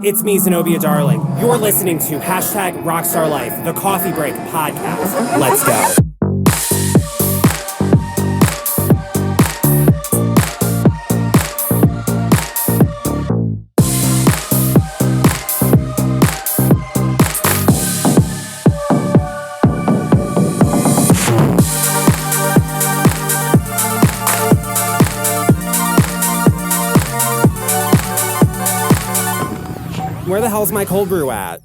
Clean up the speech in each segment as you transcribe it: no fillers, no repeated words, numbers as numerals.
It's me, Zenobia Darling. You're listening to hashtag Rockstar Life, the Coffee Break podcast. Let's go. Where the hell's my cold brew at?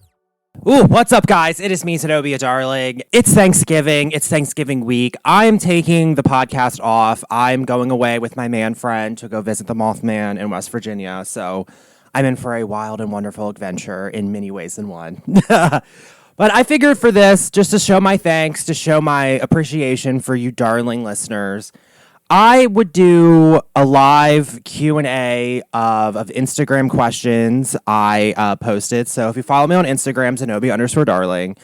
Ooh, what's up, guys? It is me, Zenobia Darling. It's Thanksgiving. It's Thanksgiving week. I'm taking the podcast off. I'm going away with my man friend to go visit the Mothman in West Virginia. So I'm in for a wild and wonderful adventure in many ways than one. But I figured for this, just to show my thanks, to show my appreciation for you darling listeners, I would do a live Q&A of Instagram questions I posted. So if you follow me on Instagram, Zenobia_Darling,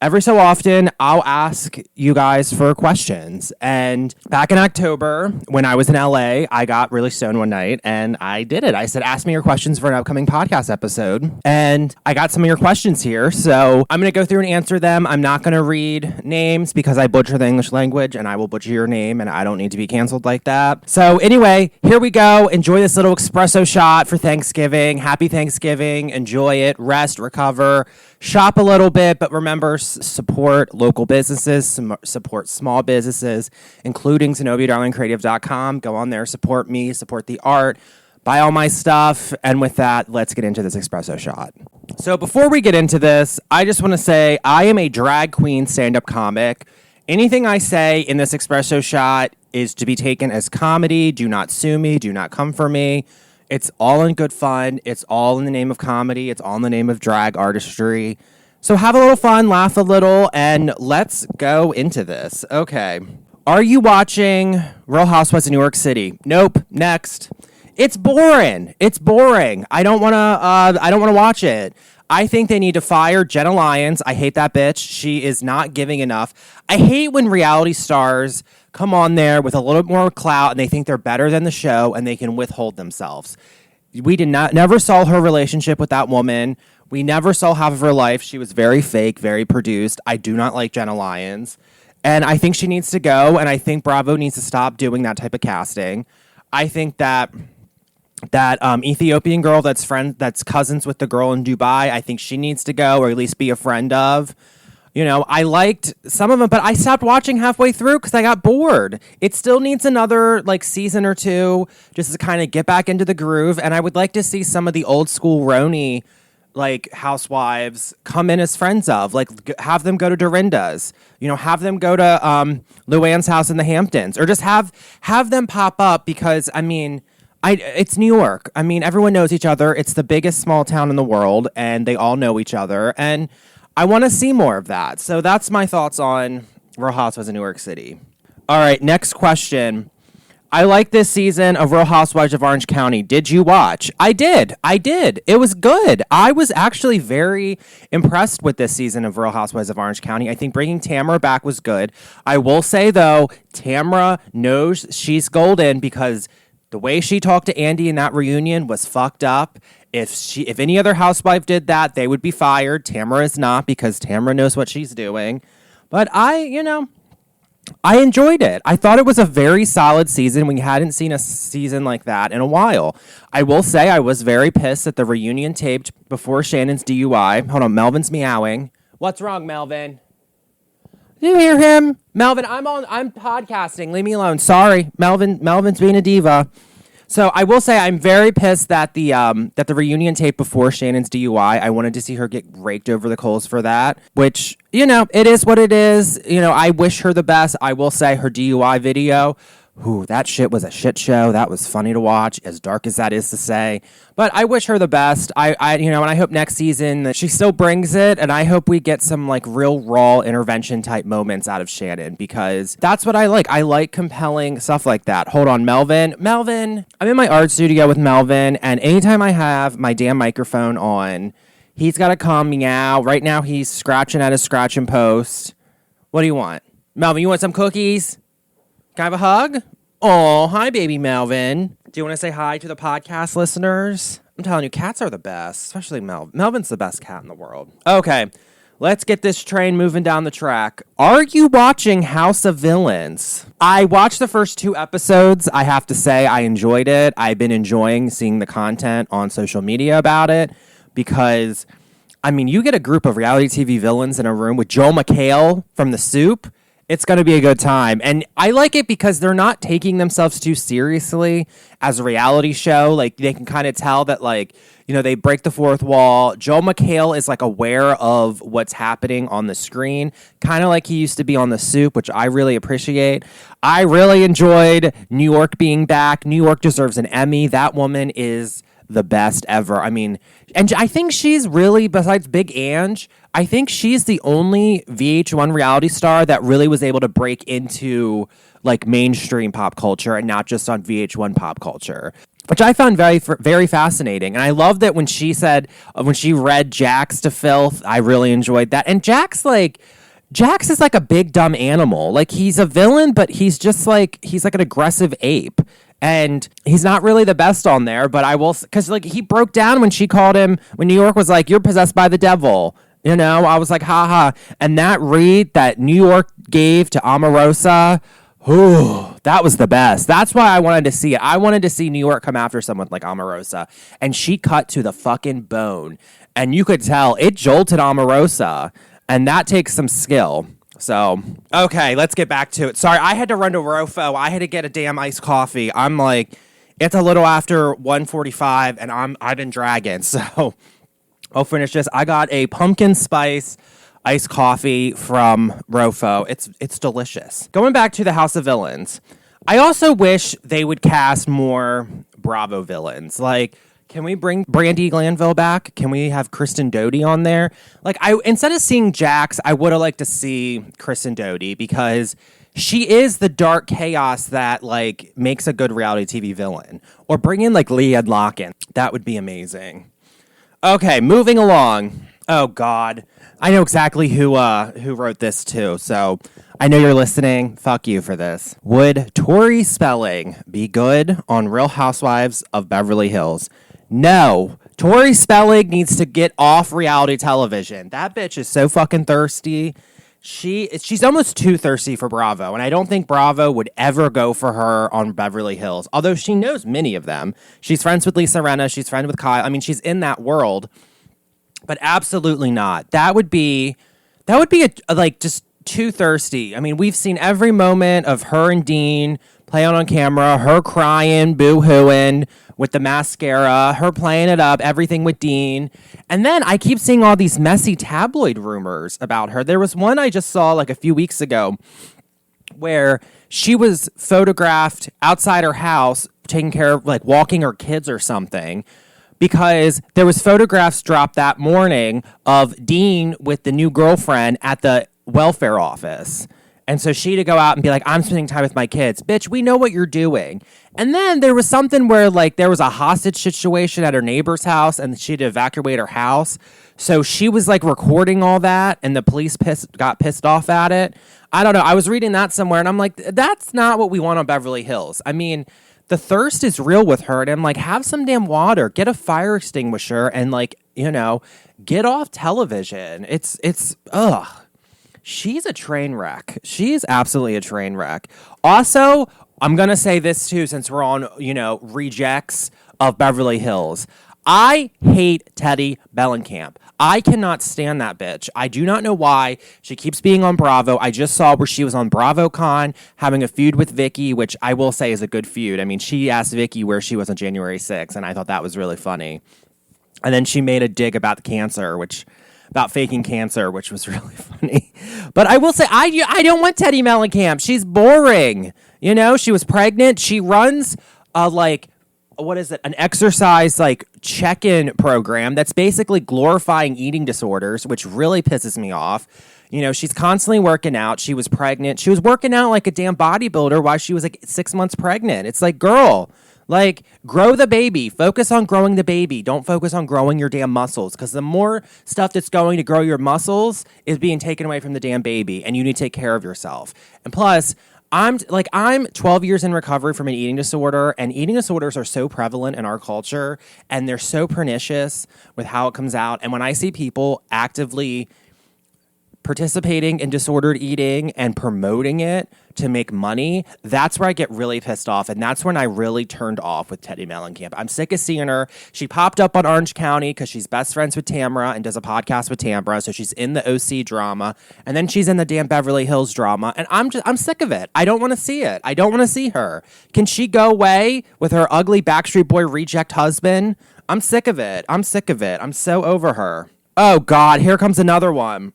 every so often I'll ask you guys for questions. And back in October, when I was in LA, I got really stoned one night and I did it. I said, ask me your questions for an upcoming podcast episode. And I got some of your questions here. So I'm going to go through and answer them. I'm not going to read names because I butcher the English language and I will butcher your name and I don't need to be canceled like that. So anyway, here we go. Enjoy this little espresso shot for Thanksgiving. Happy Thanksgiving. Enjoy it. Rest, recover, shop a little bit, but remember, support local businesses, support small businesses, including ZenobiaDarlingCreative.com. Go on there, support me, support the art, buy all my stuff. And with that, let's get into this espresso shot. So before we get into this, I just want to say I am a drag queen stand-up comic. Anything I say in this espresso shot is to be taken as comedy. Do not sue me. Do not come for me. It's all in good fun. It's all in the name of comedy. It's all in the name of drag artistry. So have a little fun, laugh a little, and let's go into this. Okay. Are you watching Real Housewives of New York City? Nope. Next. It's boring. It's boring. I don't want to watch it. I think they need to fire Jenna Lyons. I hate that bitch. She is not giving enough. I hate when reality stars come on there with a little bit more clout and they think they're better than the show and they can withhold themselves. We never saw her relationship with that woman. We never saw half of her life. She was very fake, very produced. I do not like Jenna Lyons. And I think she needs to go. And I think Bravo needs to stop doing that type of casting. I think that Ethiopian girl that's cousins with the girl in Dubai, I think she needs to go or at least be a friend of. You know, I liked some of them, but I stopped watching halfway through because I got bored. It still needs another season or two just to kind of get back into the groove. And I would like to see some of the old school Roni housewives come in as friends of, have them go to Dorinda's, have them go to Luann's house in the Hamptons, or just have them pop up because, it's New York. Everyone knows each other. It's the biggest small town in the world, and they all know each other. And I want to see more of that. So that's my thoughts on Real Housewives of New York City. All right, next question. I like this season of Real Housewives of Orange County. Did you watch? I did. It was good. I was actually very impressed with this season of Real Housewives of Orange County. I think bringing Tamara back was good. I will say, though, Tamara knows she's golden because the way she talked to Andy in that reunion was fucked up. If any other housewife did that, they would be fired. Tamara is not because Tamara knows what she's doing. But I enjoyed it. I thought it was a very solid season. We hadn't seen a season like that in a while. I will say I was very pissed that the reunion taped before Shannon's DUI. Hold on, Melvin's meowing. What's wrong, Melvin? Do you hear him? Melvin, I'm podcasting. Leave me alone. Sorry. Melvin's being a diva. So I will say I'm very pissed that the reunion tape before Shannon's DUI, I wanted to see her get raked over the coals for that, which, it is what it is. I wish her the best. I will say her DUI video, that shit was a shit show. That was funny to watch, as dark as that is to say. But I wish her the best. And I hope next season that she still brings it, and I hope we get some real raw intervention type moments out of Shannon, because that's what I like. I like compelling stuff like that. Hold on, Melvin. I'm in my art studio with Melvin, and anytime I have my damn microphone on, he's got to come meow. Right now he's scratching at his scratching post. What do you want? Melvin, you want some cookies? Can I have a hug? Oh, hi, baby Melvin. Do you want to say hi to the podcast listeners? I'm telling you, cats are the best, especially Melvin. Melvin's the best cat in the world. Okay, let's get this train moving down the track. Are you watching House of Villains? I watched the first 2 episodes. I have to say I enjoyed it. I've been enjoying seeing the content on social media about it because, I mean, you get a group of reality TV villains in a room with Joel McHale from The Soup, it's going to be a good time. And I like it because they're not taking themselves too seriously as a reality show. Like, they can kind of tell that, like, you know, they break the fourth wall. Joel McHale is, like, aware of what's happening on the screen, kind of like he used to be on The Soup, which I really appreciate. I really enjoyed New York being back. New York deserves an Emmy. That woman is the best ever. I mean, and I think she's really, besides Big Ange, I think she's the only VH1 reality star that really was able to break into like mainstream pop culture and not just on VH1 pop culture, which I found very fascinating. And I love that when she said, when she read Jax to filth, I really enjoyed that. And Jax is like a big dumb animal. Like, he's a villain, but he's like an aggressive ape. And he's not really the best on there, but I will, because like he broke down when she called him, when New York was like, "You're possessed by the devil." You know, I was like, haha. And that read that New York gave to Omarosa, that was the best. That's why I wanted to see it. I wanted to see New York come after someone like Omarosa. And she cut to the fucking bone. And you could tell it jolted Omarosa. And that takes some skill. So, okay, let's get back to it. Sorry, I had to run to Rofo. I had to get a damn iced coffee. I'm like, it's a little after 1:45, and I've been dragging. So, I'll finish this. I got a pumpkin spice iced coffee from Rofo. It's delicious. Going back to the House of Villains, I also wish they would cast more Bravo villains. Like, can we bring Brandy Glanville back? Can we have Kristen Doty on there? Like, instead of seeing Jax, I would have liked to see Kristen Doty because she is the dark chaos that, like, makes a good reality TV villain. Or bring in, like, Leah Locken. That would be amazing. Okay, moving along. Oh, God. I know exactly who wrote this, too, so I know you're listening. Fuck you for this. Would Tori Spelling be good on Real Housewives of Beverly Hills? No. Tori Spelling needs to get off reality television. That bitch is so fucking thirsty. She's almost too thirsty for Bravo, and I don't think Bravo would ever go for her on Beverly Hills, although she knows many of them. She's friends with Lisa Rinna. She's friends with Kyle. I mean, she's in that world, but absolutely not. That would be just too thirsty. I mean, we've seen every moment of her and Dean playing on camera, her crying, boo-hooing with the mascara, her playing it up, everything with Dean. And then I keep seeing all these messy tabloid rumors about her. There was one I just saw like a few weeks ago where she was photographed outside her house taking care of, like, walking her kids or something, because there was photographs dropped that morning of Dean with the new girlfriend at the welfare office. And so she to go out and be like, "I'm spending time with my kids." Bitch, we know what you're doing. And then there was something where, like, there was a hostage situation at her neighbor's house and she had to evacuate her house. So she was, like, recording all that and the police got pissed off at it. I don't know. I was reading that somewhere and I'm like, that's not what we want on Beverly Hills. I mean, the thirst is real with her. And I'm like, have some damn water, get a fire extinguisher and, like, you know, get off television. It's ugh. She's a train wreck. She's absolutely a train wreck. Also, I'm going to say this too, since we're on, you know, rejects of Beverly Hills. I hate Teddy Mellencamp. I cannot stand that bitch. I do not know why. She keeps being on Bravo. I just saw where she was on BravoCon having a feud with Vicky, which I will say is a good feud. I mean, she asked Vicky where she was on January 6th, and I thought that was really funny. And then she made a dig about about faking cancer, which was really funny. But I will say, I don't want Teddy Mellencamp. She's boring. You know, she was pregnant. She runs an exercise, like, check-in program that's basically glorifying eating disorders, which really pisses me off. You know, she's constantly working out. She was pregnant. She was working out like a damn bodybuilder while she was, like, 6 months pregnant. It's like, girl, like, grow the baby. Focus on growing the baby. Don't focus on growing your damn muscles, because the more stuff that's going to grow your muscles is being taken away from the damn baby, and you need to take care of yourself. And plus, I'm 12 years in recovery from an eating disorder, and eating disorders are so prevalent in our culture, and they're so pernicious with how it comes out. And when I see people actively participating in disordered eating and promoting it to make money, that's where I get really pissed off. And that's when I really turned off with Teddy Mellencamp. I'm sick of seeing her. She popped up on Orange County because she's best friends with Tamra and does a podcast with Tamra. So she's in the OC drama. And then she's in the damn Beverly Hills drama. And I'm sick of it. I don't want to see it. I don't want to see her. Can she go away with her ugly Backstreet Boy reject husband? I'm sick of it. I'm so over her. Oh, God. Here comes another one.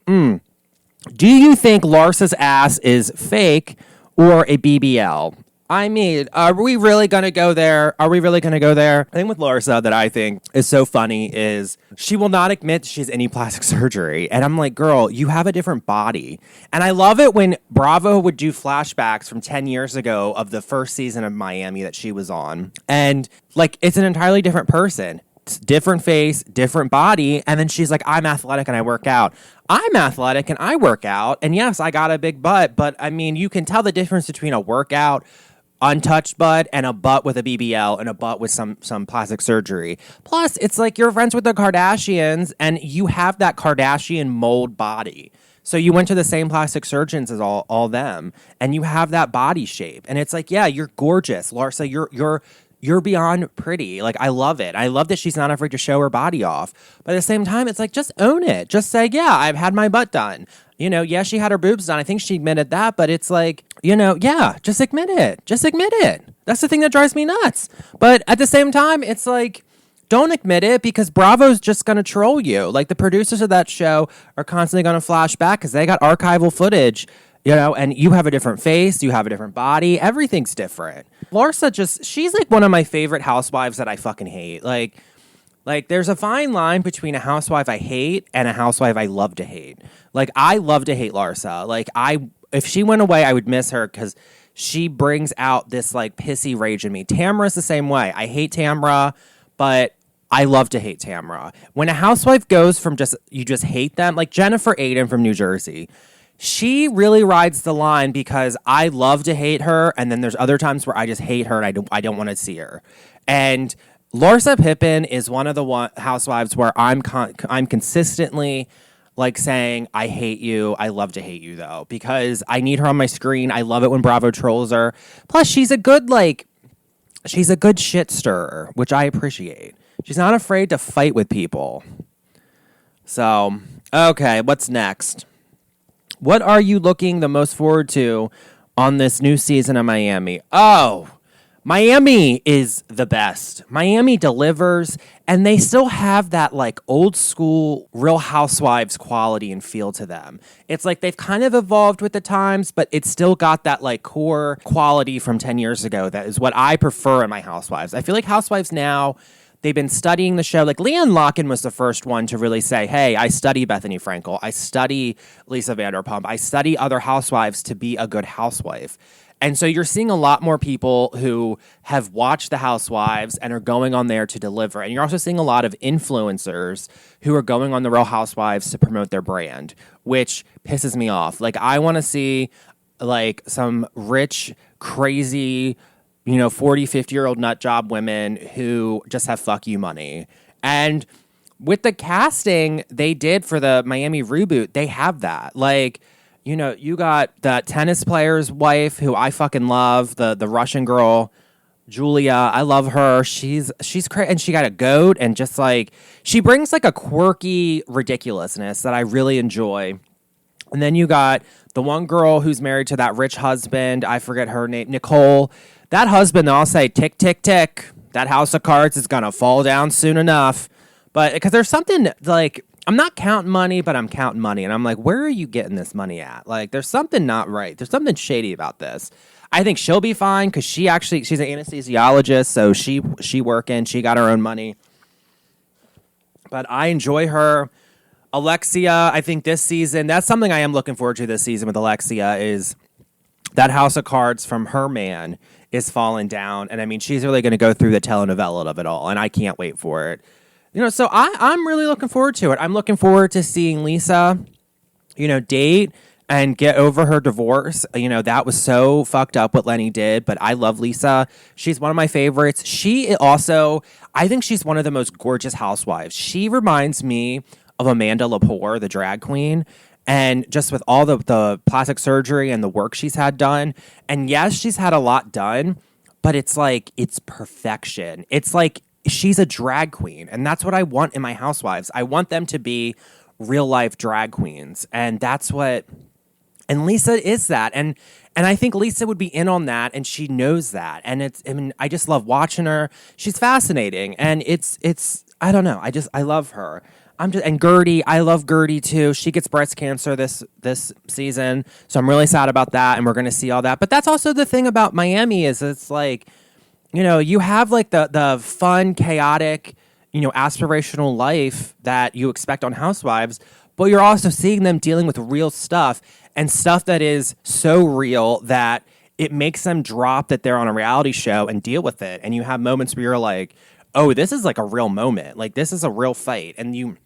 Do you think Larsa's ass is fake or a BBL? I mean, are we really going to go there? The thing with Larsa that I think is so funny is she will not admit she has any plastic surgery. And I'm like, girl, you have a different body. And I love it when Bravo would do flashbacks from 10 years ago of the first season of Miami that she was on. And like, it's an entirely different person. Different face, different body, and then she's like, I'm athletic and I work out. I'm athletic and I work out, and yes, I got a big butt, but I mean, you can tell the difference between a workout, untouched butt, and a butt with a BBL and a butt with some plastic surgery. Plus, it's like you're friends with the Kardashians, and you have that Kardashian mold body. So you went to the same plastic surgeons as all them, and you have that body shape, and it's like, yeah, you're gorgeous, Larsa. You're beyond pretty. Like, I love it. I love that she's not afraid to show her body off. But at the same time, it's like, just own it. Just say, yeah, I've had my butt done. You know, yeah, she had her boobs done. I think she admitted that. But it's like, you know, yeah, just admit it. Just admit it. That's the thing that drives me nuts. But at the same time, it's like, don't admit it because Bravo's just going to troll you. Like, the producers of that show are constantly going to flash back because they got archival footage. You know, and you have a different face, you have a different body, everything's different. Larsa she's like one of my favorite housewives that I fucking hate. Like there's a fine line between a housewife I hate and a housewife I love to hate. Like, I love to hate Larsa. Like, if she went away, I would miss her because she brings out this like pissy rage in me. Tamra's the same way. I hate Tamra, but I love to hate Tamra. When a housewife goes from you just hate them, like Jennifer Aiden from New Jersey, she really rides the line because I love to hate her, and then there's other times where I just hate her and I don't want to see her. And Larsa Pippen is one of the housewives where I'm consistently like saying, I hate you. I love to hate you though, because I need her on my screen. I love it when Bravo trolls her. Plus, she's a good shit stirrer, which I appreciate. She's not afraid to fight with people. So, okay, what's next? What are you looking the most forward to on this new season of Miami? Oh, Miami is the best. Miami delivers, and they still have that like old school Real Housewives quality and feel to them. It's like they've kind of evolved with the times, but it's still got that like core quality from 10 years ago. That is what I prefer in my Housewives. I feel like Housewives now, they've been studying the show. Like, Leanne Locken was the first one to really say, hey, I study Bethany Frankel. I study Lisa Vanderpump. I study other housewives to be a good housewife. And so you're seeing a lot more people who have watched the Housewives and are going on there to deliver. And you're also seeing a lot of influencers who are going on the Real Housewives to promote their brand, which pisses me off. Like, I want to see, like, some rich, crazy 40, 50-year-old nut job women who just have fuck you money. And with the casting they did for the Miami reboot, they have that. Like, you got the tennis player's wife who I fucking love, the Russian girl, Julia. I love her. She's crazy. And she got a goat, and just like, she brings like a quirky ridiculousness that I really enjoy. And then you got the one girl who's married to that rich husband. I forget her name, Nicole. That husband, I'll say, tick, tick, tick. That house of cards is going to fall down soon enough. But because there's something like, I'm not counting money, but I'm counting money. And I'm like, where are you getting this money at? Like, there's something not right. There's something shady about this. I think she'll be fine because she's an anesthesiologist. So she working. She got her own money. But I enjoy her. Alexia, I think this season, that's something I am looking forward to this season with Alexia, is that house of cards from her man is falling down. And I mean, she's really going to go through the telenovela of it all. And I can't wait for it. So I'm really looking forward to it. I'm looking forward to seeing Lisa, date and get over her divorce. You know, that was so fucked up what Lenny did, but I love Lisa. She's one of my favorites. She also, I think she's one of the most gorgeous housewives. She reminds me of Amanda Lepore, the drag queen. And just with all the plastic surgery and the work she's had done. And yes, she's had a lot done, but it's like, it's perfection. It's like she's a drag queen. And that's what I want in my housewives. I want them to be real life drag queens. And that's what, and Lisa is that. And I think Lisa would be in on that, and she knows that. And I just love watching her. She's fascinating. And it's, I don't know. I love her. And Gertie, I love Gertie too. She gets breast cancer this season, so I'm really sad about that, and we're going to see all that. But that's also the thing about Miami is it's like, you know, you have like the fun, chaotic, you know, aspirational life that you expect on Housewives, but you're also seeing them dealing with real stuff and stuff that is so real that it makes them drop that they're on a reality show and deal with it. And you have moments where you're like, oh, this is like a real moment. Like, this is a real fight. And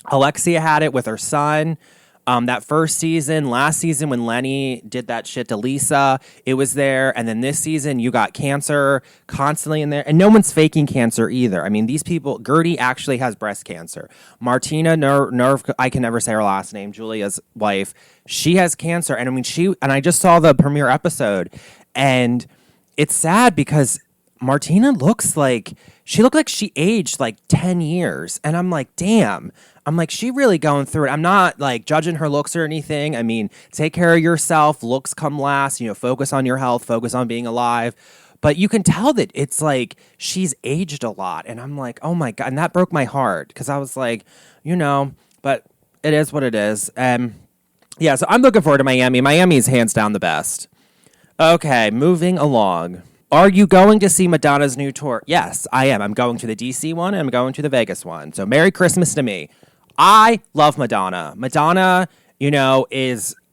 Alexia had it with her son. That first season, last season when Lenny did that shit to Lisa, it was there. And then this season, you got cancer constantly in there. And no one's faking cancer either. I mean, these people, Gertie actually has breast cancer. Martina Nerve, I can never say her last name, Julia's wife, she has cancer. And I mean, I just saw the premiere episode. And it's sad because Martina she looked like she aged like 10 years. And I'm like, damn. I'm like, she really going through it. I'm not like judging her looks or anything. I mean, take care of yourself. Looks come last. You know, focus on your health. Focus on being alive. But you can tell that it's like she's aged a lot. And I'm like, oh my God. And that broke my heart because I was like, you know, but it is what it is. Yeah, so I'm looking forward to Miami. Miami is hands down the best. Okay, moving along. Are you going to see Madonna's new tour? Yes, I am. I'm going to the DC one and I'm going to the Vegas one. So Merry Christmas to me. I love Madonna. Madonna, you know,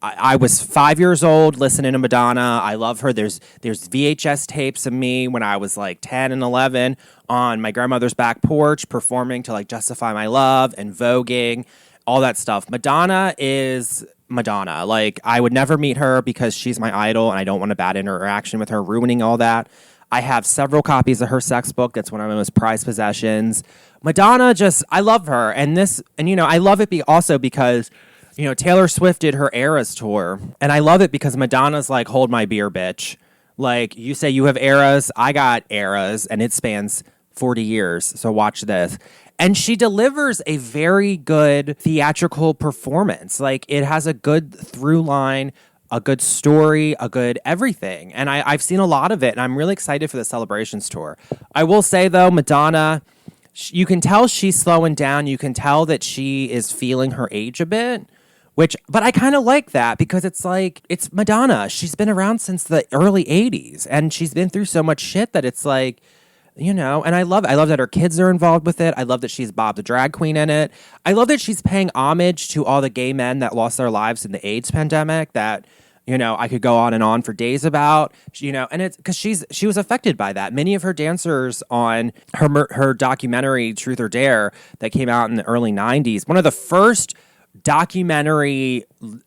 I was 5 years old listening to Madonna. I love her. There's VHS tapes of me when I was like 10 and 11 on my grandmother's back porch performing to like Justify My Love and voguing, all that stuff. Madonna is Madonna. Like, I would never meet her because she's my idol and I don't want a bad interaction with her ruining all that. I have several copies of her sex book. That's one of my most prized possessions. Madonna, I love her. And you know, I love it also because, you know, Taylor Swift did her Eras tour. And I love it because Madonna's like, hold my beer, bitch. Like, you say you have eras, I got eras, and it spans 40 years. So watch this. And she delivers a very good theatrical performance. Like, it has a good through line, a good story, a good everything. And I've seen a lot of it, and I'm really excited for the Celebrations tour. I will say, though, Madonna, you can tell she's slowing down. You can tell that she is feeling her age a bit, but I kind of like that because it's like, it's Madonna. She's been around since the early 80s, and she's been through so much shit that it's like, you know, and I love that her kids are involved with it. I love that she's Bob the drag queen in it. I love that she's paying homage to all the gay men that lost their lives in the AIDS pandemic that, you know, I could go on for days about, you know, and it's because she was affected by that. Many of her dancers on her documentary Truth or Dare that came out in the early 90s, one of the first documentary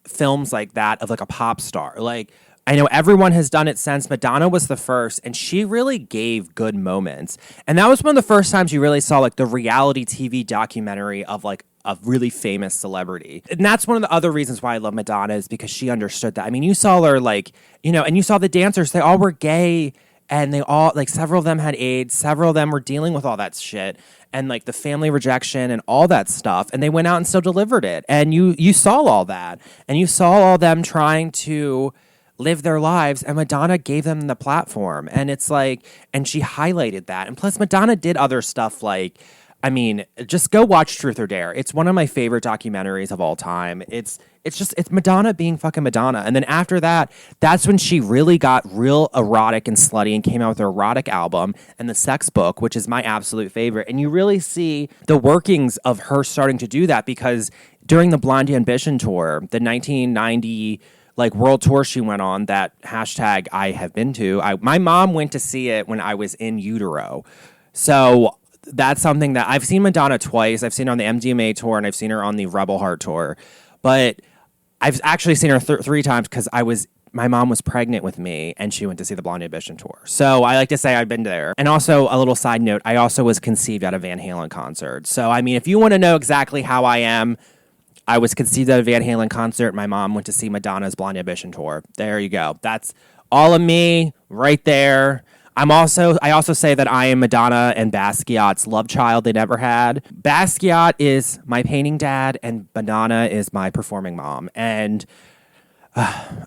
films like that of like a pop star. Like, I know everyone has done it since. Madonna was the first, and she really gave good moments. And that was one of the first times you really saw like the reality TV documentary of like a really famous celebrity. And that's one of the other reasons why I love Madonna is because she understood that. I mean, you saw her like, you know, and you saw the dancers, they all were gay and they all, like several of them had AIDS, several of them were dealing with all that shit and like the family rejection and all that stuff. And they went out and still delivered it. And you saw all that and you saw all them trying to live their lives, and Madonna gave them the platform. And it's like, and she highlighted that. And plus Madonna did other stuff like, I mean, just go watch Truth or Dare. It's one of my favorite documentaries of all time. It's Madonna being fucking Madonna. And then after that, that's when she really got real erotic and slutty and came out with her erotic album and the sex book, which is my absolute favorite. And you really see the workings of her starting to do that because during the Blonde Ambition tour, the 1990 like world tour she went on, that hashtag I have been to, my mom went to see it when I was in utero. So that's something that I've seen Madonna twice. I've seen her on the MDMA tour and I've seen her on the Rebel Heart tour. But I've actually seen her 3 times because my mom was pregnant with me and she went to see the Blonde Ambition tour. So I like to say I've been there. And also, a little side note, I also was conceived at a Van Halen concert. So, I mean, if you want to know exactly how I am, I was conceived at a Van Halen concert. My mom went to see Madonna's Blonde Ambition tour. There you go. That's all of me right there. I also say that I am Madonna and Basquiat's love child they never had. Basquiat is my painting dad and Madonna is my performing mom. And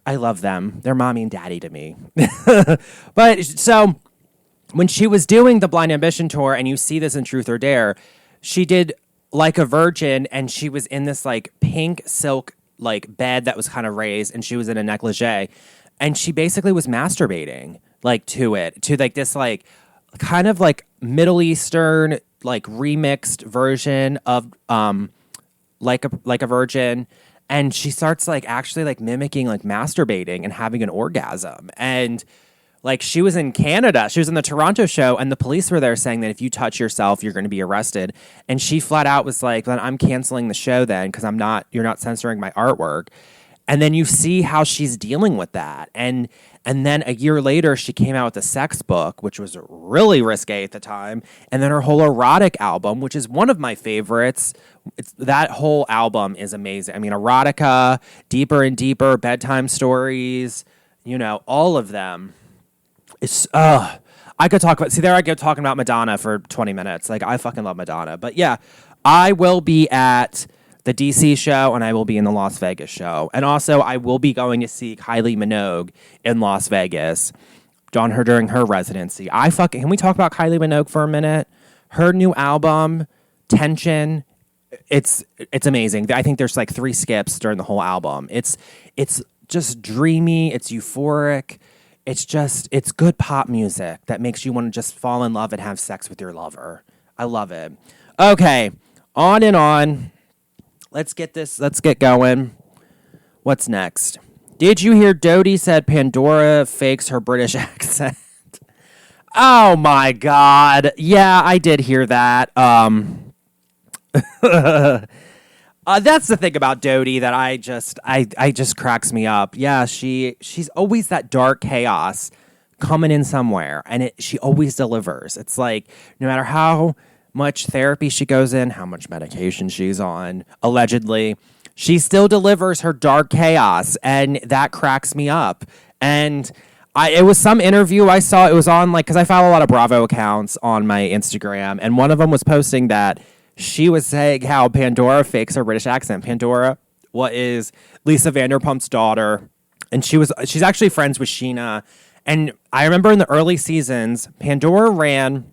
I love them. They're mommy and daddy to me. But so when she was doing the Blind Ambition tour, and you see this in Truth or Dare, she did Like a Virgin, and she was in this like pink silk like bed that was kind of raised, and she was in a negligee, and she basically was masturbating like to like this like kind of like Middle Eastern like remixed version of like a Virgin. And she starts like actually like mimicking like masturbating and having an orgasm. And like she was in Canada. She was in the Toronto show and the police were there saying that if you touch yourself, you're going to be arrested. And she flat out was like, then I'm canceling the show then because you're not censoring my artwork. And then you see how she's dealing with that. And then a year later, she came out with a sex book, which was really risque at the time. And then her whole erotic album, which is one of my favorites. That whole album is amazing. I mean, erotica, Deeper and Deeper, Bedtime Stories, all of them. I could talk about, there I go talking about Madonna for 20 minutes. Like, I fucking love Madonna. But yeah, I will be at the DC show, and I will be in the Las Vegas show. And also, I will be going to see Kylie Minogue in Las Vegas during her residency. Can we talk about Kylie Minogue for a minute? Her new album, Tension, it's amazing. I think there's like 3 skips during the whole album. It's just dreamy. It's euphoric. It's good pop music that makes you want to just fall in love and have sex with your lover. I love it. Okay, on and on. Let's get going. What's next? Did you hear Dodie said Pandora fakes her British accent? Oh my God. Yeah, I did hear that. That's the thing about Dodie that I just cracks me up. Yeah, she's always that dark chaos coming in somewhere, and she always delivers. It's like no matter how much therapy she goes in, how much medication she's on, allegedly, she still delivers her dark chaos, and that cracks me up. And it was some interview I saw. It was on because I follow a lot of Bravo accounts on my Instagram, and one of them was posting that she was saying how Pandora fakes her British accent. Pandora, what is Lisa Vanderpump's daughter, and she's actually friends with Sheena. And I remember in the early seasons, Pandora ran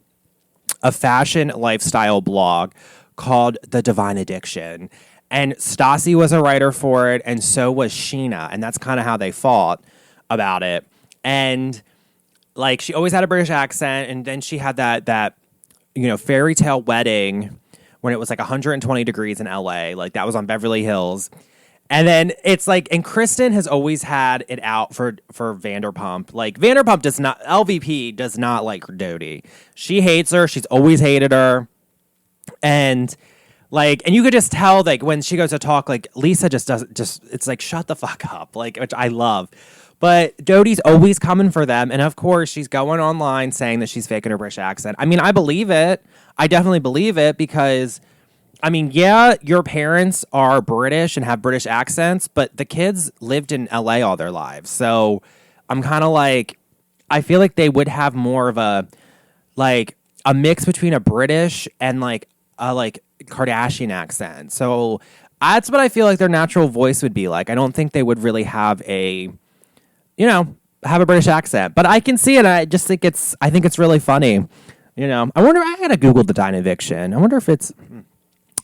a fashion lifestyle blog called The Divine Addiction. And Stassi was a writer for it, and so was Sheena. And that's kind of how they fought about it. And like she always had a British accent, and then she had that fairy tale wedding when it was like 120 degrees in LA. Like that was on Beverly Hills. And then it's like, and Kristen has always had it out for Vanderpump. Like LVP does not like Dodie. She hates her. She's always hated her. And you could just tell like when she goes to talk, like Lisa it's like, shut the fuck up. Like, which I love. But Dodie's always coming for them. And of course she's going online saying that she's faking her British accent. I mean, I believe it. I definitely believe it because I mean, yeah, your parents are British and have British accents, but the kids lived in LA all their lives. So I'm kind of like, I feel like they would have more of a mix between a British and like a Kardashian accent. So that's what I feel like their natural voice would be like. I don't think they would really have a British accent, but I can see it. I just think I think it's really funny. I gotta Google the Divine Addiction.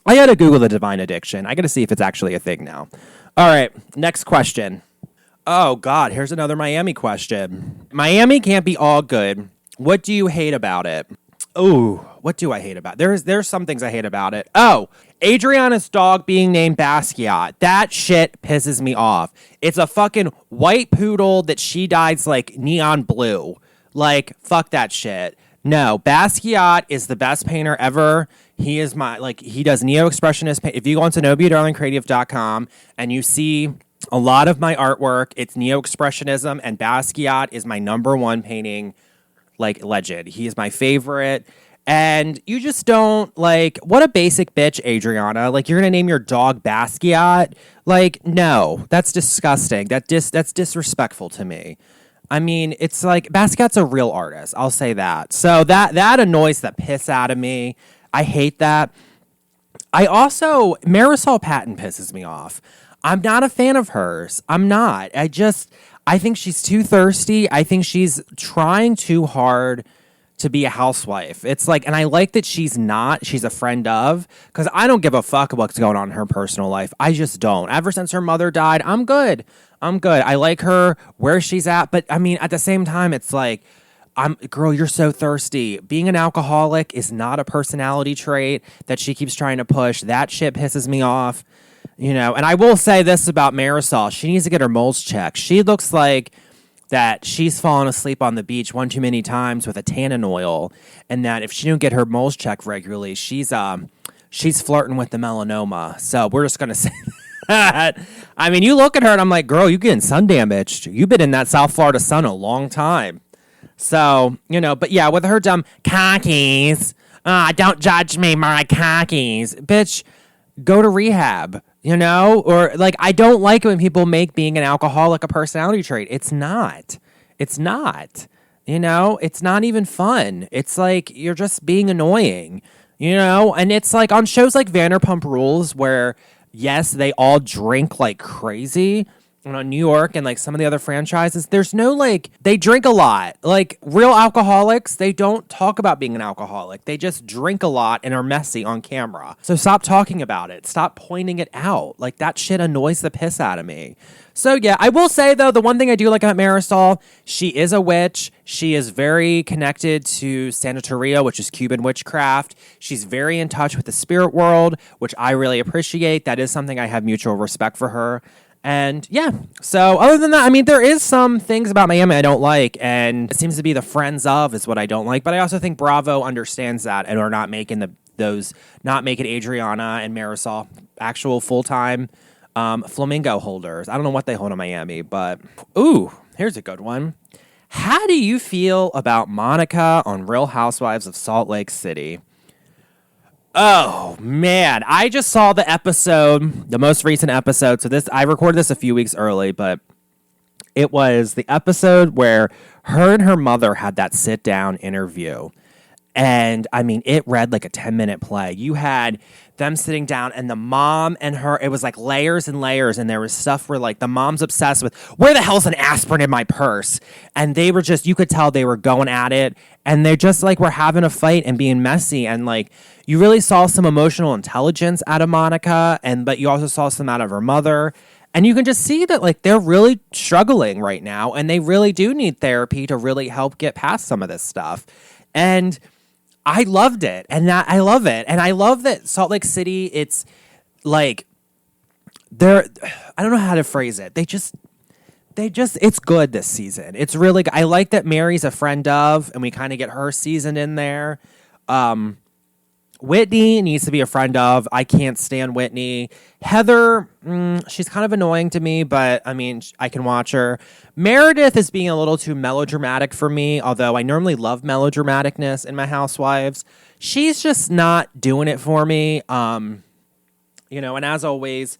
I gotta Google the Divine Addiction. I gotta see if it's actually a thing now. All right, next question. Oh God, here's another Miami question. Miami can't be all good. What do you hate about it? Oh, what do I hate about it? There's some things I hate about it. Oh, Adriana's dog being named Basquiat. That shit pisses me off. It's a fucking white poodle that she dyes like neon blue. Like, fuck that shit. No, Basquiat is the best painter ever. He is he does neo-expressionist paint. If you go on ZenobiaDarlingCreative.com and you see a lot of my artwork, it's neo-expressionism, and Basquiat is my number one painting, like, legend. He is my favorite. And you just don't, like, what a basic bitch, Adriana. Like, you're going to name your dog Basquiat? Like, no, that's disgusting. That's disrespectful to me. I mean, it's like, Basquiat's a real artist. I'll say that. So that annoys the piss out of me. I hate that. Marisol Patton pisses me off. I'm not a fan of hers. I'm not. I think she's too thirsty. I think she's trying too hard to be a housewife. It's like, and I like that she's a friend of, because I don't give a fuck what's going on in her personal life. I just don't. Ever since her mother died, I'm good. I like her where she's at. But I mean, at the same time, it's like, girl, you're so thirsty. Being an alcoholic is not a personality trait that she keeps trying to push. That shit pisses me off. And I will say this about Marisol. She needs to get her moles checked. She looks like that she's fallen asleep on the beach one too many times with a tannin oil, and that if she don't get her moles checked regularly, she's flirting with the melanoma. So we're just gonna say that. I mean, you look at her and I'm like, girl, you getting sun damaged. You've been in that South Florida sun a long time. So, but yeah, with her dumb cockies, don't judge me, my cockies. Bitch, go to rehab. Or like, I don't like it when people make being an alcoholic a personality trait. It's not. It's not even fun. It's like, you're just being annoying, and it's like on shows like Vanderpump Rules where, yes, they all drink like crazy. And on New York and like some of the other franchises, there's no they drink a lot. Like real alcoholics, they don't talk about being an alcoholic. They just drink a lot and are messy on camera. So stop talking about it. Stop pointing it out. Like that shit annoys the piss out of me. So yeah, I will say though, the one thing I do like about Marisol, she is a witch. She is very connected to Santeria, which is Cuban witchcraft. She's very in touch with the spirit world, which I really appreciate. That is something I have mutual respect for her. And yeah, so other than that, I mean, there is some things about Miami I don't like, and it seems to be the friends of is what I don't like. But I also think Bravo understands that and are not making not making Adriana and Marisol actual full-time flamingo holders. I don't know what they hold in Miami, but ooh, here's a good one. How do you feel about Monica on Real Housewives of Salt Lake City? Oh, man. I just saw the episode, the most recent episode. So I recorded this a few weeks early, but it was the episode where her and her mother had that sit-down interview. And, I mean, it read like a 10-minute play. You had them sitting down and the mom and her, it was like layers and layers. And there was stuff where like the mom's obsessed with, where the hell's an aspirin in my purse? And they were just, you could tell they were going at it. And they just like were having a fight and being messy. And like, you really saw some emotional intelligence out of Monica. But you also saw some out of her mother. And you can just see that like they're really struggling right now. And they really do need therapy to really help get past some of this stuff. And I loved it, and I love it, and I love that Salt Lake City. It's like I don't know how to phrase it. It's good this season. It's really good. I like that Mary's a friend of, and we kind of get her season in there. Whitney needs to be a friend of. I can't stand Whitney. Heather, she's kind of annoying to me, but I mean, I can watch her. Meredith is being a little too melodramatic for me, although I normally love melodramaticness in my housewives. She's just not doing it for me. And as always,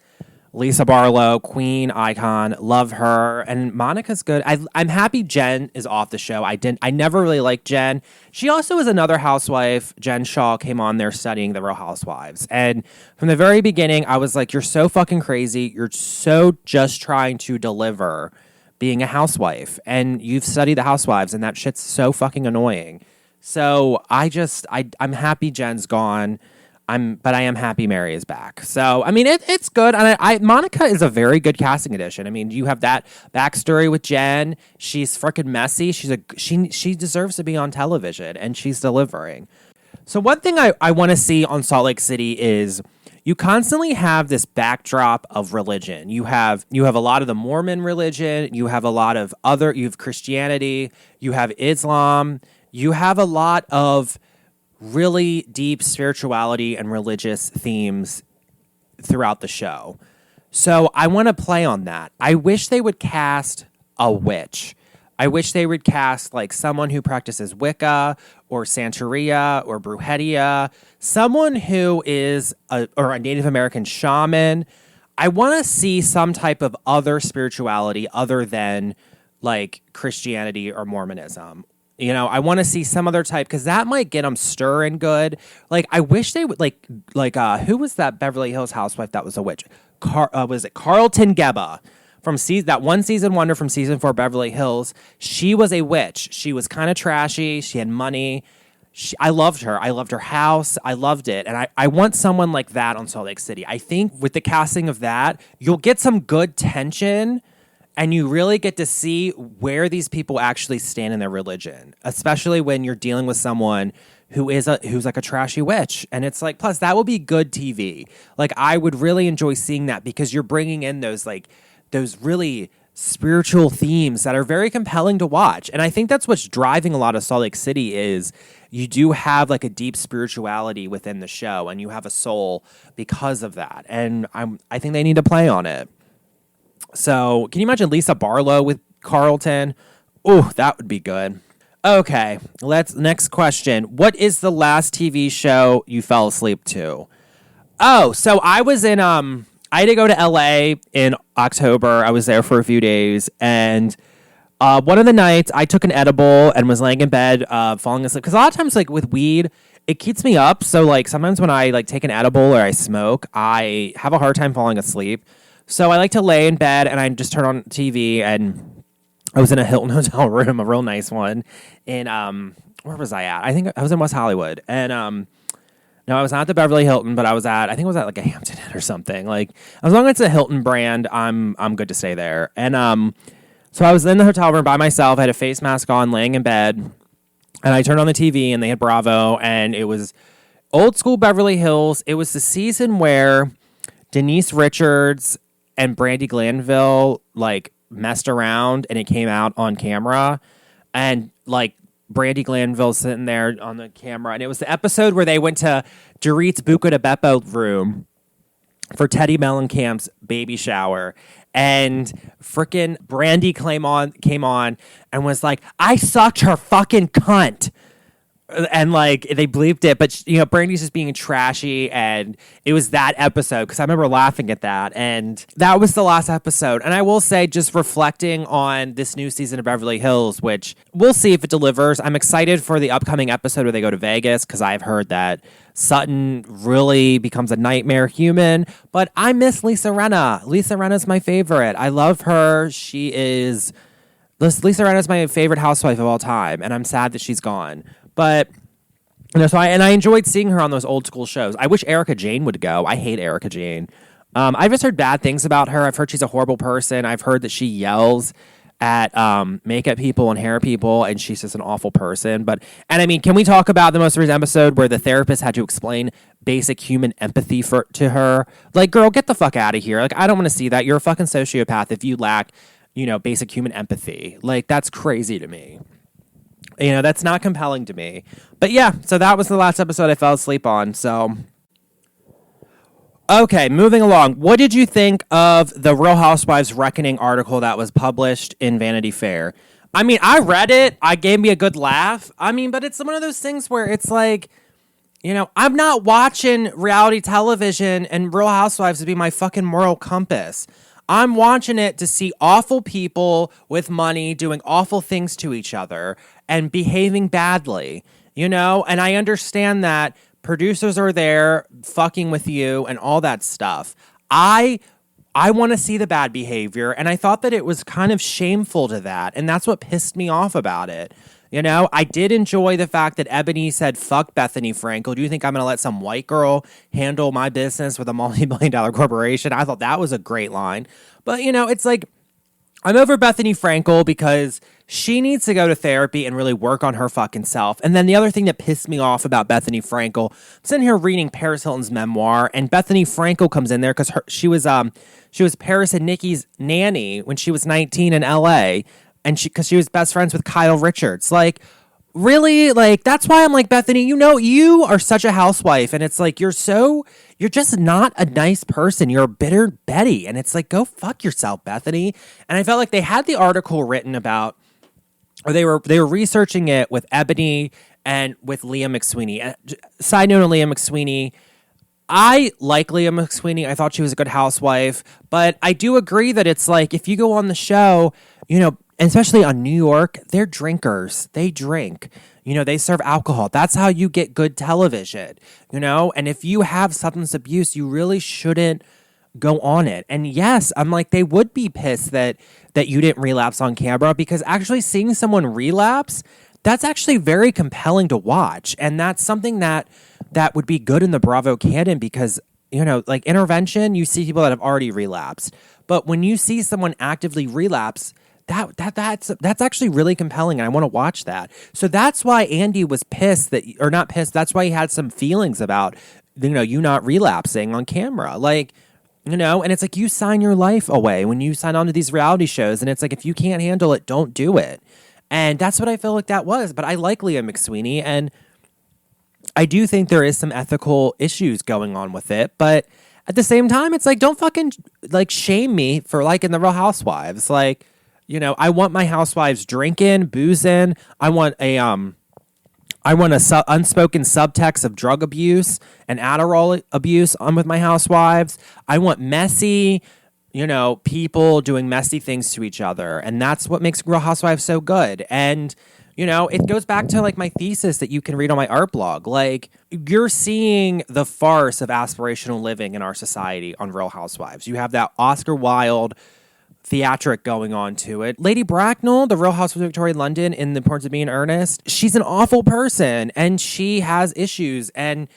Lisa Barlow, queen, icon, love her. And Monica's good. I'm happy Jen is off the show. I never really liked Jen. She also is another housewife. Jen Shaw came on there studying the Real Housewives. And from the very beginning, I was like, you're so fucking crazy. You're so just trying to deliver being a housewife. And you've studied the Housewives, and that shit's so fucking annoying. So I'm happy Jen's gone. But I am happy Mary is back. So, I mean, it's good. And Monica is a very good casting addition. I mean, you have that backstory with Jen. She's freaking messy. She deserves to be on television, and she's delivering. So one thing I want to see on Salt Lake City is you constantly have this backdrop of religion. You have a lot of the Mormon religion. You have a lot of you have Christianity. You have Islam. You have a lot of really deep spirituality and religious themes throughout the show. So I want to play on that. I wish they would cast a witch. I wish they would cast like someone who practices Wicca or Santeria or Brujeria, someone who is a Native American shaman. I want to see some type of other spirituality other than like Christianity or Mormonism. You know, I want to see some other type because that might get them stirring good. Like, I wish they would who was that Beverly Hills housewife that was a witch? Was it Carlton Geba from that one season wonder from season 4 Beverly Hills? She was a witch. She was kind of trashy. She had money. I loved her. I loved her house. I loved it. And I want someone like that on Salt Lake City. I think with the casting of that, you'll get some good tension and you really get to see where these people actually stand in their religion, especially when you're dealing with someone who's like a trashy witch. And it's like, plus that will be good TV. Like, I would really enjoy seeing that because you're bringing in those really spiritual themes that are very compelling to watch. And I think that's what's driving a lot of Salt Lake City is you do have like a deep spirituality within the show and you have a soul because of that. And I think they need to play on it. So can you imagine Lisa Barlow with Carlton? Oh, that would be good. Okay, next question. What is the last TV show you fell asleep to? Oh, so I was in I had to go to LA in October. I was there for a few days, and one of the nights I took an edible and was laying in bed, falling asleep. Because a lot of times, like with weed, it keeps me up. So like sometimes when I like take an edible or I smoke, I have a hard time falling asleep. So I like to lay in bed and I just turn on TV, and I was in a Hilton hotel room, a real nice one. In where was I at? I think I was in West Hollywood, and no, I was not at the Beverly Hilton, but I think it was at like a Hampton Inn or something. Like, as long as it's a Hilton brand, I'm good to stay there. And so I was in the hotel room by myself. I had a face mask on, laying in bed, and I turned on the TV, and they had Bravo, and it was old school Beverly Hills. It was the season where Denise Richards and Brandi Glanville like messed around, and it came out on camera, and like Brandi Glanville sitting there on the camera, and it was the episode where they went to Dorit's Buca de Beppo room for Teddy Mellencamp's baby shower, and frickin' Brandi came on and was like, "I sucked her fucking cunt." And like they bleeped it, but you know, Brandy's just being trashy, and it was that episode because I remember laughing at that, and that was the last episode. And I will say, just reflecting on this new season of Beverly Hills, which we'll see if it delivers. I'm excited for the upcoming episode where they go to Vegas because I've heard that Sutton really becomes a nightmare human. But I miss Lisa Rinna. Lisa Rinna's my favorite. I love her. Lisa Rinna's my favorite housewife of all time, and I'm sad that she's gone. But, you know, I enjoyed seeing her on those old school shows. I wish Erica Jane would go. I hate Erica Jane. I've just heard bad things about her. I've heard she's a horrible person. I've heard that she yells at makeup people and hair people, and she's just an awful person. And I mean, can we talk about the most recent episode where the therapist had to explain basic human empathy to her? Like, girl, get the fuck out of here. Like, I don't want to see that. You're a fucking sociopath if you lack, you know, basic human empathy. Like, that's crazy to me. You know, that's not compelling to me. But yeah, so that was the last episode I fell asleep on. So, okay, moving along. What did you think of the Real Housewives Reckoning article that was published in Vanity Fair? I mean, I read it. It gave me a good laugh. I mean, but it's one of those things where it's like, you know, I'm not watching reality television and Real Housewives to be my fucking moral compass. I'm watching it to see awful people with money doing awful things to each other and behaving badly, you know? And I understand that producers are there fucking with you and all that stuff. I want to see the bad behavior, and I thought that it was kind of shameful to that, and that's what pissed me off about it. You know, I did enjoy the fact that Ebony said, "Fuck Bethany Frankel. Do you think I'm going to let some white girl handle my business with a multi-million-dollar corporation?" I thought that was a great line. But, you know, it's like, I'm over Bethany Frankel because she needs to go to therapy and really work on her fucking self. And then the other thing that pissed me off about Bethany Frankel, I'm sitting here reading Paris Hilton's memoir, and Bethany Frankel comes in there because she was Paris and Nikki's nanny when she was 19 in LA. And because she was best friends with Kyle Richards. Like, Really, like, that's why I'm like, Bethany, you are such a housewife, and it's like, you're just not a nice person. You're a bitter Betty, and it's like, go fuck yourself, Bethany. And I felt like they had the article written about, or they were researching it with Ebony and with Leah McSweeney. Side note on Leah McSweeney, I like Leah McSweeney. I thought she was a good housewife, but I do agree that it's like, if you go on the show, especially on New York, they're drinkers. They drink. They serve alcohol. That's how you get good television, And if you have substance abuse, you really shouldn't go on it. And yes, I'm like, they would be pissed that you didn't relapse on camera, because actually seeing someone relapse, that's actually very compelling to watch. And that's something that would be good in the Bravo canon, because, like intervention, you see people that have already relapsed. But when you see someone actively relapse, that's actually really compelling, and I want to watch that. So that's why Andy was pissed not pissed. That's why he had some feelings about, you not relapsing on camera. Like, and it's like, you sign your life away when you sign on to these reality shows. And it's like, if you can't handle it, don't do it. And that's what I feel like that was. But I like Leah McSweeney, and I do think there is some ethical issues going on with it. But at the same time, it's like, don't fucking like shame me for liking the Real Housewives. Like, I want my housewives drinking, boozing. I want a unspoken subtext of drug abuse and Adderall abuse on with my housewives. I want messy, people doing messy things to each other. And that's what makes Real Housewives so good. And, it goes back to like my thesis that you can read on my art blog. Like, you're seeing the farce of aspirational living in our society on Real Housewives. You have that Oscar Wilde theatric going on to it. Lady Bracknell, the Real Housewives of Victoria London in The Importance of Being Earnest, she's an awful person, and she has issues. And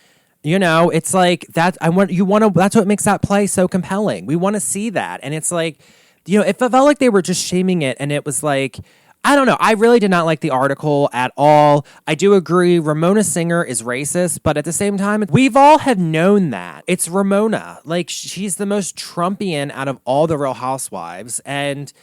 it's like that. That's what makes that play so compelling. We want to see that, and it's like, it felt like they were just shaming it, and it was like, I don't know. I really did not like the article at all. I do agree Ramona Singer is racist, but at the same time, we've all have known that. It's Ramona. Like, she's the most Trumpian out of all the Real Housewives. And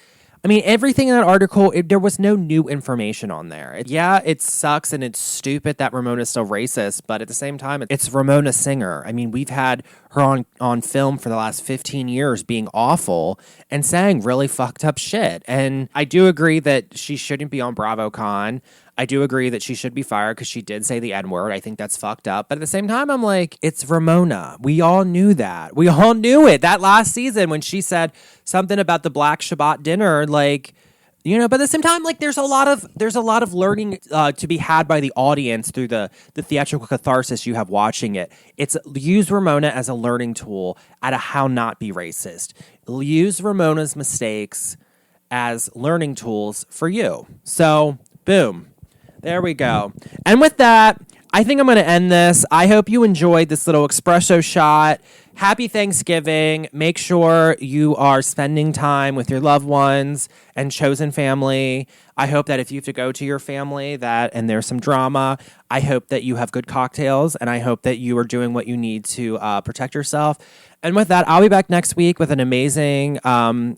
I mean, everything in that article, there was no new information on there. It sucks and it's stupid that Ramona's still racist, but at the same time, it's Ramona Singer. I mean, we've had her on film for the last 15 years being awful and saying really fucked up shit. And I do agree that she shouldn't be on BravoCon. I do agree that she should be fired because she did say the N-word. I think that's fucked up. But at the same time, I'm like, it's Ramona. We all knew that. We all knew it. That last season when she said something about the Black Shabbat dinner, like, but at the same time, like, there's a lot of learning to be had by the audience through the theatrical catharsis you have watching it. It's use Ramona as a learning tool at how not be racist. Use Ramona's mistakes as learning tools for you. So, boom. There we go. And with that, I think I'm going to end this. I hope you enjoyed this little espresso shot. Happy Thanksgiving. Make sure you are spending time with your loved ones and chosen family. I hope that if you have to go to your family and there's some drama, I hope that you have good cocktails, and I hope that you are doing what you need to protect yourself. And with that, I'll be back next week with an amazing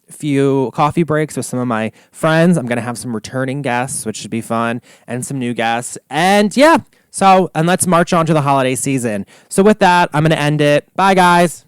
few coffee breaks with some of my friends. I'm going to have some returning guests, which should be fun, and some new guests. And yeah, and let's march on to the holiday season. So with that, I'm going to end it. Bye, guys.